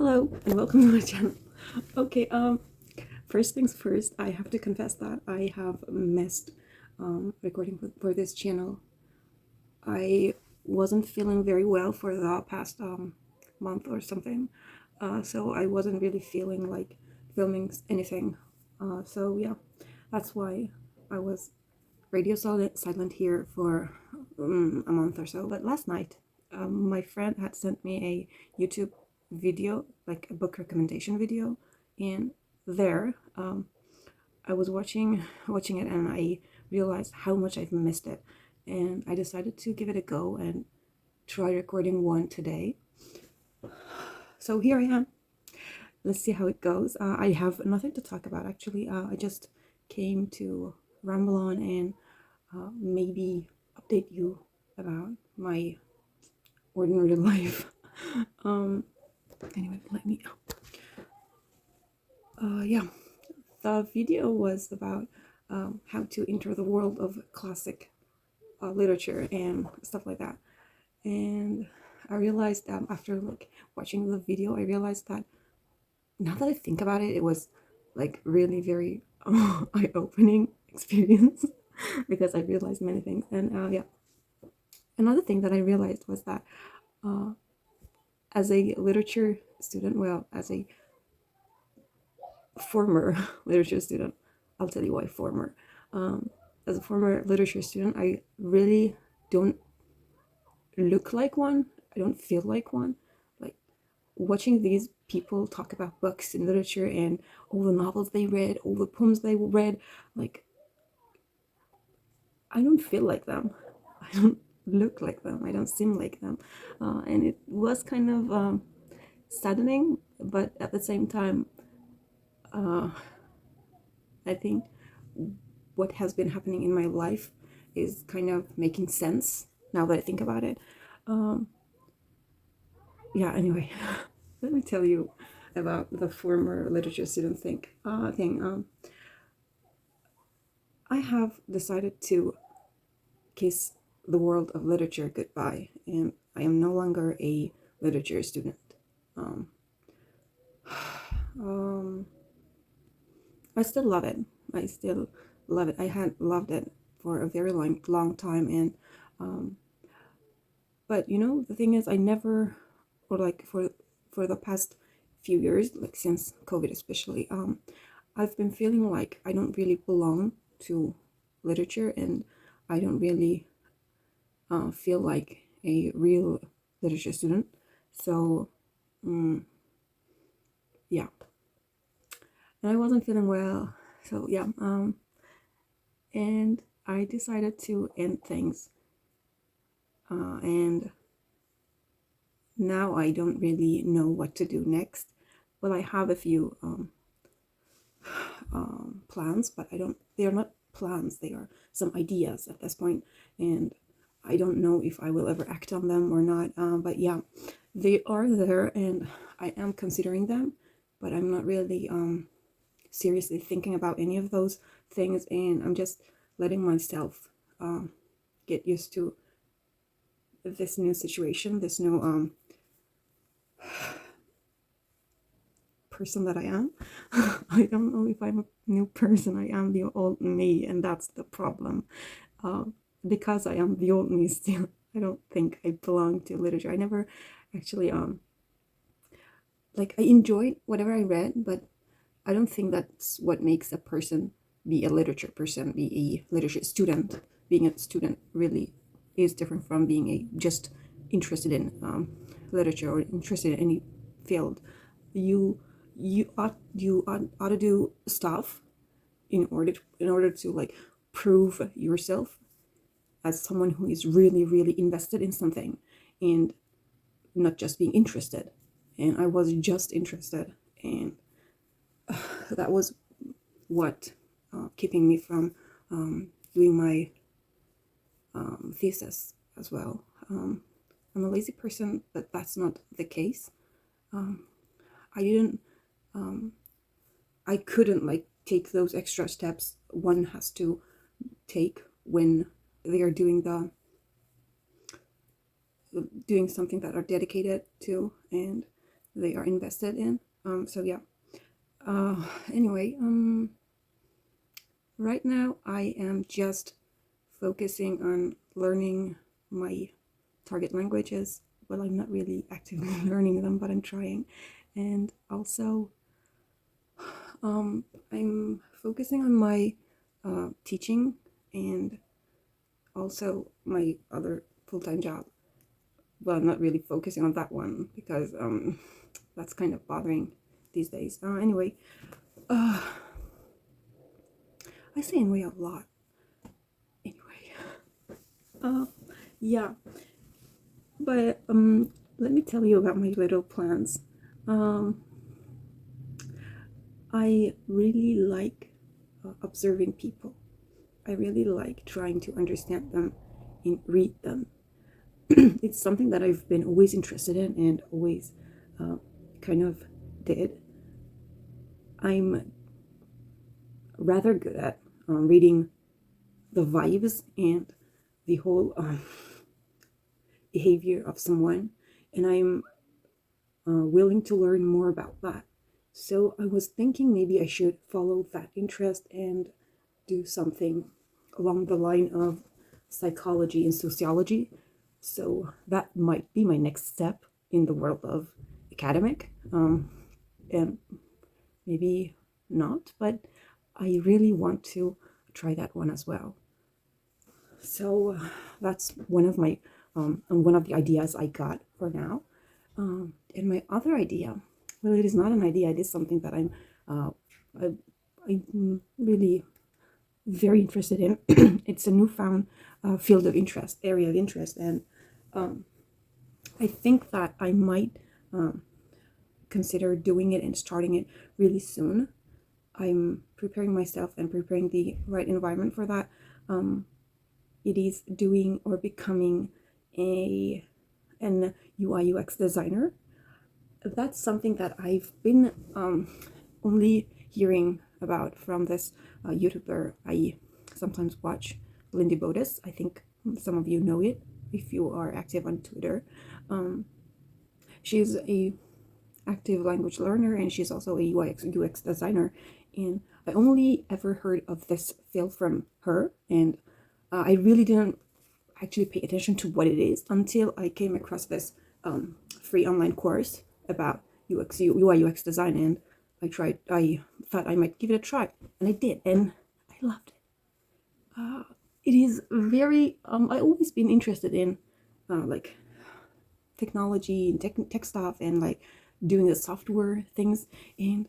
Hello and welcome to my channel. Okay, first things first, I have to confess that I have missed recording for this channel. I wasn't feeling very well for the past month or something, so I wasn't really feeling like filming anything. So yeah, that's why I was radio silent here for a month or so. But last night, my friend had sent me a YouTube video, like a book recommendation video, and there I was watching it, and I realized how much I've missed it, and I decided to give it a go and try recording one today. So here I am. Let's see how it goes. I have nothing to talk about actually. I just came to ramble on and maybe update you about my ordinary life. Anyway, let me. Yeah, the video was about how to enter the world of classic literature and stuff like that. And I realized after like watching the video, I realized that now that I think about it, it was like really very eye-opening experience because I realized many things. And yeah, another thing that I realized was that uh, as a literature student, well, as a former literature student, I'll tell you why former. As a former literature student, I really don't look like one. I don't feel like one. Like watching these people talk about books and literature and all the novels they read, all the poems they read, like I don't feel like them. I don't look like them. I don't seem like them. And it was kind of saddening, but at the same time, I think what has been happening in my life is kind of making sense now that I think about it. Yeah, anyway, let me tell you about the former literature student thing. I have decided to kiss the world of literature goodbye, and I am no longer a literature student. Um, um, I still love it. I still love it. I had loved it for a very long time, and but you know the thing is, I never, or like for the past few years, like since COVID especially, I've been feeling like I don't really belong to literature, and I don't really feel like a real literature student. So yeah, and I wasn't feeling well. So yeah, and I decided to end things, and now I don't really know what to do next. Well, I have a few plans, but I don't. They are not plans. They are some ideas at this point, and I don't know if I will ever act on them or not. But yeah, they are there, and I am considering them, but I'm not really seriously thinking about any of those things, and I'm just letting myself get used to this new situation, this new person that I am. I don't know if I'm a new person. I am the old me, and that's the problem. Because I am the old me still, I don't think I belong to literature. I never actually like I enjoyed whatever I read, but I don't think that's what makes a person be a literature person, be a literature student. Being a student really is different from being a just interested in literature or interested in any field. You ought to do stuff in order to like prove yourself as someone who is really invested in something and not just being interested. And I was just interested, and that was what keeping me from doing my thesis as well. I'm a lazy person, but that's not the case. I didn't I couldn't like take those extra steps one has to take when they are doing something that are dedicated to, and they are invested in. So yeah. Anyway, right now I am just focusing on learning my target languages. Well, I'm not really actively learning them, but I'm trying. And also, I'm focusing on my teaching and also my other full-time job. Well, I'm not really focusing on that one because that's kind of bothering these days. Anyway, I say anyway a lot. Anyway, yeah, but let me tell you about my little plans. I really like observing people. I really like trying to understand them and read them. It's something that I've been always interested in and always kind of did. I'm rather good at reading the vibes and the whole behavior of someone, and I'm willing to learn more about that. So I was thinking maybe I should follow that interest and do something along the line of psychology and sociology. So that might be my next step in the world of academic. And maybe not, but I really want to try that one as well. So that's one of the ideas I got for now. And my other idea, well, it is not an idea. It is something that I'm really very interested in. It's a newfound field of interest, area of interest, and I think that I might consider doing it and starting it really soon. I'm preparing myself and preparing the right environment for that. It is doing or becoming an UI UX designer. That's something that I've been only hearing about from this YouTuber I sometimes watch, Lindy Bodis. I think some of you know it if you are active on Twitter. She's a active language learner and she's also a UI UX designer. And I only ever heard of this field from her, and I really didn't actually pay attention to what it is until I came across this free online course about UI UX design, and I thought I might give it a try, and I did, and I loved it. It is very I always been interested in like technology and tech stuff and like doing the software things, and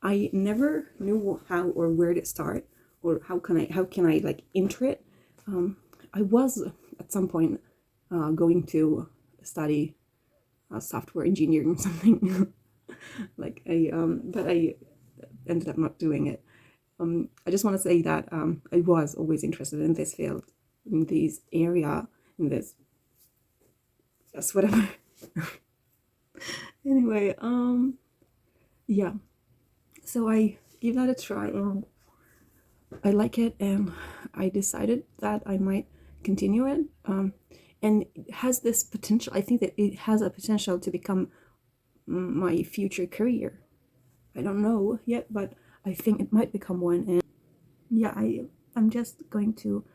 I never knew how or where to start or how can I like enter it. I was at some point going to study software engineering or something like but I ended up not doing it. I just want to say that I was always interested in this field, in this area, in this, just whatever. Anyway, yeah. So I give that a try and I like it, and I decided that I might continue it. And it has this potential. I think that it has a potential to become my future career. I don't know yet, but I think it might become one. And yeah, I'm just going to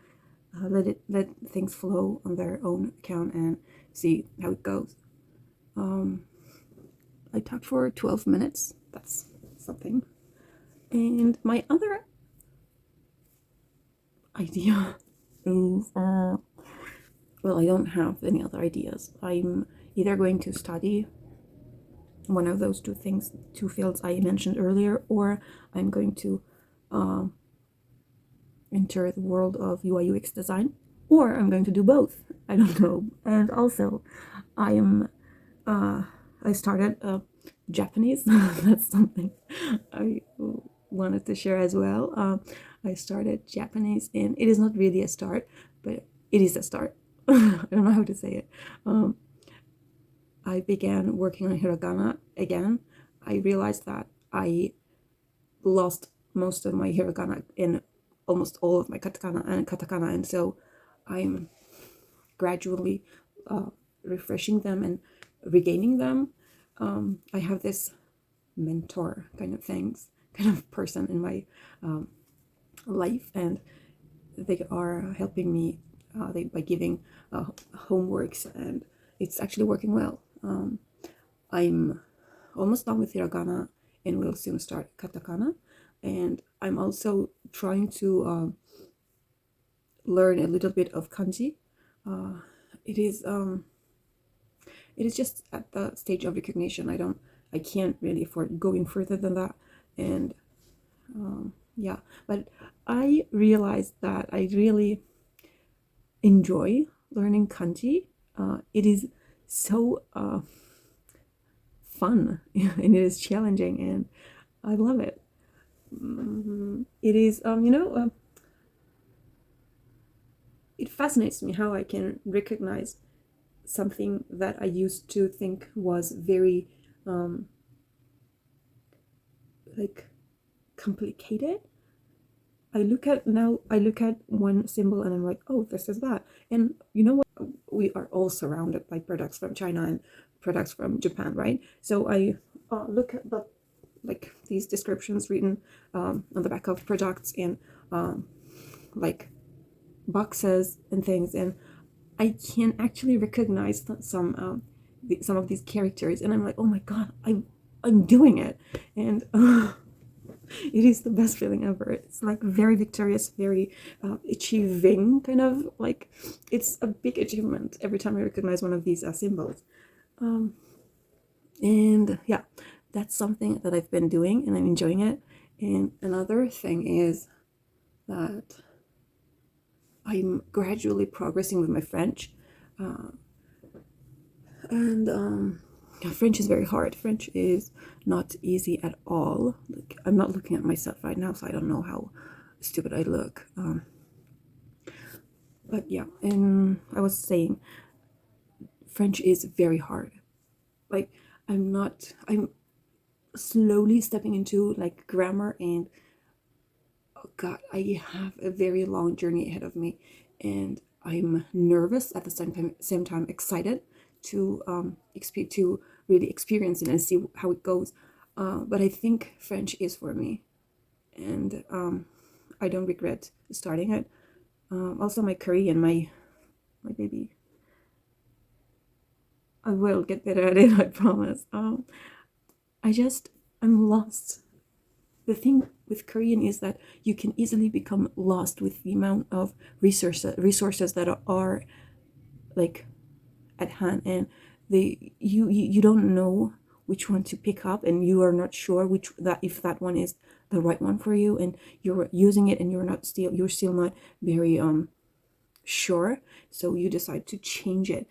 let things flow on their own account and see how it goes. I talked for 12 minutes. That's something. And my other idea is well, I don't have any other ideas. I'm either going to study one of those two fields I mentioned earlier, or I'm going to enter the world of UI UX design, or I'm going to do both. I don't know. And also, I started Japanese. That's something I wanted to share as well. I started Japanese, and it is not really a start, but it is a start. I don't know how to say it. I began working on hiragana again. I realized that I lost most of my hiragana in almost all of my katakana, and so I'm gradually refreshing them and regaining them. I have this mentor kind of person in my life, and they are helping me by giving homeworks, and it's actually working well. I'm almost done with hiragana and will soon start katakana, and I'm also trying to learn a little bit of kanji. Uh, it is just at the stage of recognition. I can't really afford going further than that, and yeah. But I realized that I really enjoy learning kanji. It is so fun and it is challenging, and I love it. It is it fascinates me how I can recognize something that I used to think was very like complicated. I look at one symbol and I'm like, oh, this is that. And you know what? We are all surrounded by products from China and products from Japan, right? So I look at the like these descriptions written on the back of products and like boxes and things, and I can actually recognize some of these characters, and I'm like, oh my god, I'm doing it, and it is the best feeling ever. It's like very victorious, very achieving, kind of like it's a big achievement every time I recognize one of these symbols. And yeah, that's something that I've been doing and I'm enjoying it. And another thing is that I'm gradually progressing with my French. And French is very hard. French is not easy at all. Like, I'm not looking at myself right now, so I don't know how stupid I look. But yeah, and I was saying, French is very hard. Like, I'm slowly stepping into like grammar, and oh god, I have a very long journey ahead of me, and I'm nervous at the same time excited to to really experience it and see how it goes. But I think French is for me, and I don't regret starting it. Also, my Korean, my baby, I will get better at it. I promise. I'm lost. The thing with Korean is that you can easily become lost with the amount of resources that are like at hand, and you don't know which one to pick up, and you are not sure which that if that one is the right one for you, and you're using it and you're still not very sure, so you decide to change it,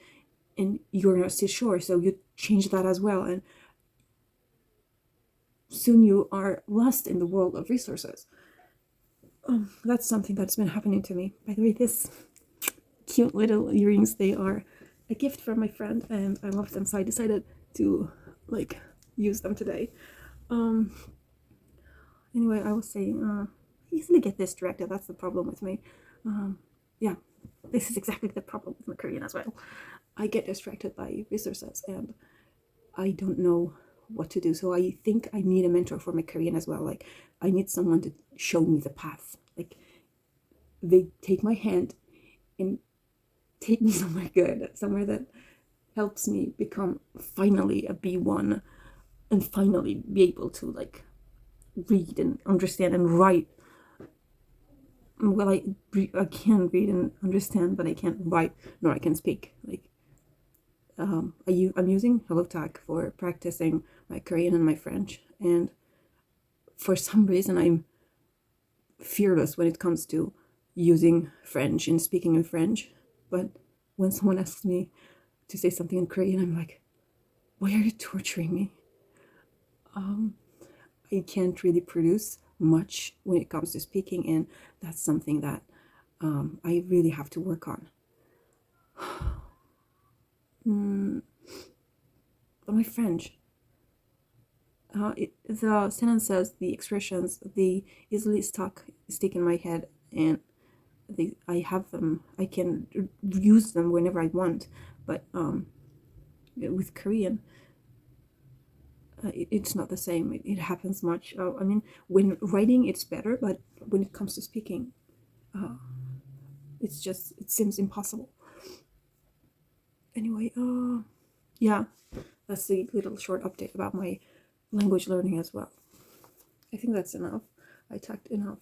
and you're not still sure, so you change that as well, and soon you are lost in the world of resources. That's something that's been happening to me. By the way, this cute little earrings, they are a gift from my friend, and I love them, so I decided to like use them today. Anyway, I was saying, I easily get distracted. That's the problem with me. Yeah, this is exactly the problem with my Korean as well. I get distracted by resources, and I don't know what to do. So I think I need a mentor for my Korean as well. Like, I need someone to show me the path. Like, they take my hand and take me somewhere good, somewhere that helps me become finally a B1 and finally be able to like read and understand and write. Well, I can read and understand, but I can't write nor I can speak. Like, I'm using HelloTalk for practicing my Korean and my French, and for some reason I'm fearless when it comes to using French and speaking in French. But when someone asks me to say something in Korean, I'm like, why are you torturing me? I can't really produce much when it comes to speaking, and that's something that I really have to work on. But my French, the sentences, the expressions, they easily stick in my head, and I have them. I can use them whenever I want. But with Korean, it's not the same. It happens much. I mean, when writing, it's better, but when it comes to speaking, it seems impossible. Anyway, yeah, that's the little short update about my language learning as well. I think that's enough. I talked enough.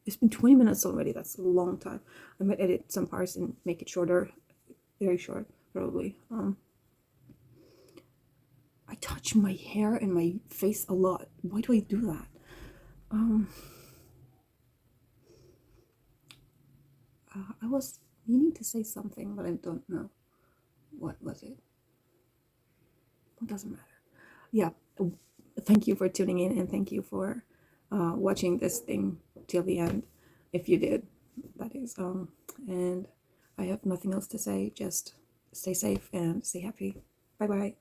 It's been 20 minutes already. That's a long time. I might edit some parts and make it shorter, very short, probably. I touch my hair and my face a lot. Why do I do that? I was meaning to say something, but I don't know. What was it? It doesn't matter. Yeah. Thank you for tuning in, and thank you for watching this thing till the end. If you did, that is. And I have nothing else to say. Just stay safe and stay happy. Bye bye.